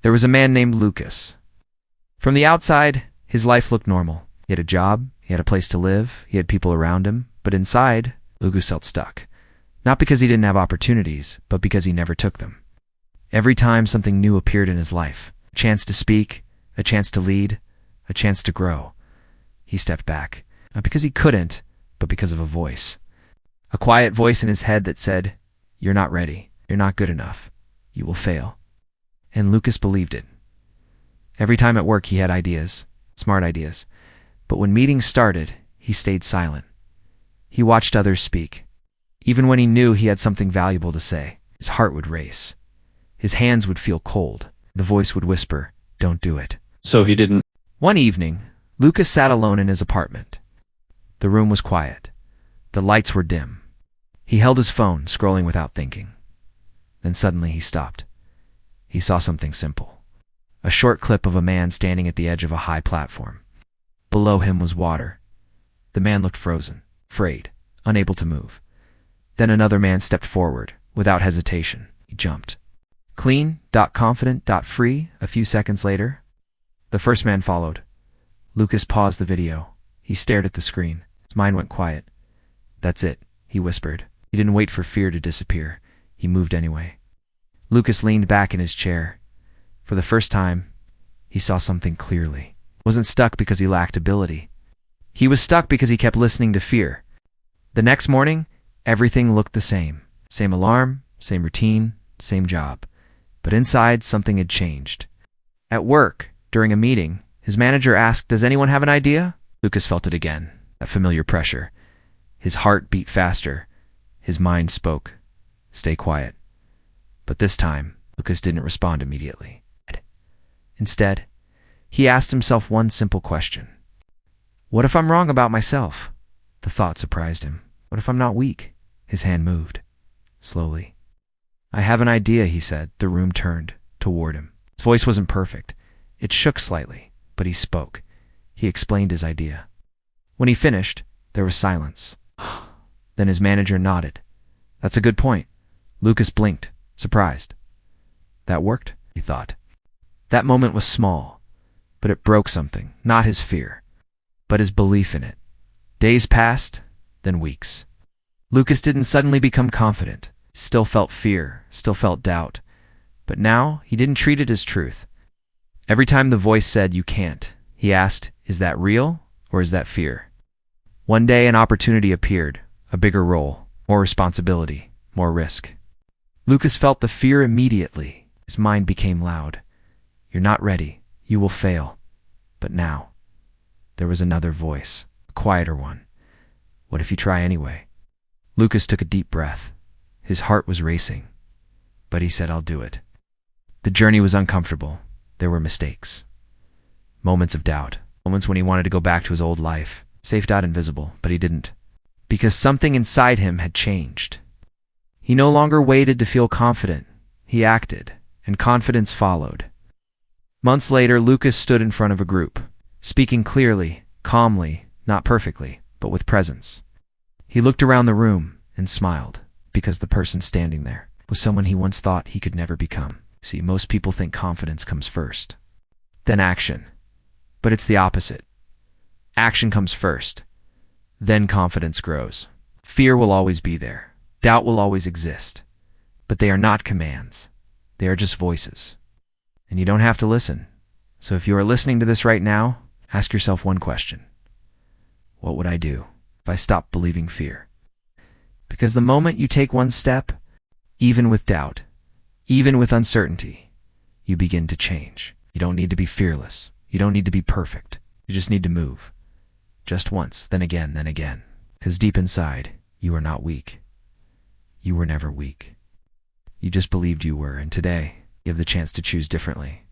There was a man named Lucas. From the outside, his life looked normal. He had a job, he had a place to live, he had people around him, but inside, Lucas felt stuck. Not because he didn't have opportunities, but because he never took them. Every time something new appeared in his life, a chance to speak, a chance to lead, a chance to grow, he stepped back. Not because he couldn't, but because of a voice. A quiet voice in his head that said, "You're not ready. You're not good enough. You will fail." And Lucas believed it. Every time at work he had ideas, smart ideas. But when meetings started, he stayed silent. He watched others speak. Even when he knew he had something valuable to say, his heart would race. His hands would feel cold. The voice would whisper, "Don't do it." So he didn't. One evening, Lucas sat alone in his apartment. The room was quiet. The lights were dim. He held his phone, scrolling without thinking. Then suddenly he stopped. He saw something simple. A short clip of a man standing at the edge of a high platform. Below him was water. The man looked frozen, afraid, unable to move. Then another man stepped forward. Without hesitation, he jumped. Clean, confident, free. A few seconds later, the first man followed. Lucas paused the video. He stared at the screen. His mind went quiet. "That's it," he whispered. He didn't wait for fear to disappear. He moved anyway. Lucas leaned back in his chair. For the first time, he saw something clearly. He wasn't stuck because he lacked ability. He was stuck because he kept listening to fear. The next morning, everything looked the same. Same alarm, same routine, same job. But inside, something had changed. At work, during a meeting, his manager asked, "Does anyone have an idea?" Lucas felt it again, that familiar pressure. His heart beat faster. His mind spoke, "Stay quiet." But this time, Lucas didn't respond immediately. Instead, he asked himself one simple question. What if I'm wrong about myself? The thought surprised him. What if I'm not weak? His hand moved, slowly. "I have an idea," he said. The room turned toward him. His voice wasn't perfect. It shook slightly, but he spoke. He explained his idea. When he finished, there was silence. Then his manager nodded. "That's a good point." Lucas blinked, surprised. That worked, he thought. That moment was small, but it broke something, not his fear, but his belief in it. Days passed, then weeks. Lucas didn't suddenly become confident. Still felt fear, still felt doubt. But now, he didn't treat it as truth. Every time the voice said, "You can't," he asked, "Is that real, or is that fear?" One day, an opportunity appeared, a bigger role, more responsibility, more risk. Lucas felt the fear immediately. His mind became loud. "You're not ready. You will fail." But now, there was another voice, a quieter one. "What if you try anyway?" Lucas took a deep breath. His heart was racing. But he said, "I'll do it." The journey was uncomfortable. There were mistakes. Moments of doubt. Moments when he wanted to go back to his old life. Safe, invisible, but he didn't. Because something inside him had changed. He no longer waited to feel confident. He acted, and confidence followed. Months later, Lucas stood in front of a group, speaking clearly, calmly, not perfectly, but with presence. He looked around the room and smiled, because the person standing there was someone he once thought he could never become. See, most people think confidence comes first, then action. But it's the opposite. Action comes first, then confidence grows. Fear will always be there. Doubt will always exist. But they are not commands. They are just voices. And you don't have to listen. So if you are listening to this right now, ask yourself one question. What would I do if I stopped believing fear? Because the moment you take one step, even with doubt, even with uncertainty, you begin to change. You don't need to be fearless. You don't need to be perfect. You just need to move. Just once, then again, then again. Because deep inside, you are not weak. You were never weak. You just believed you were, and today, you have the chance to choose differently.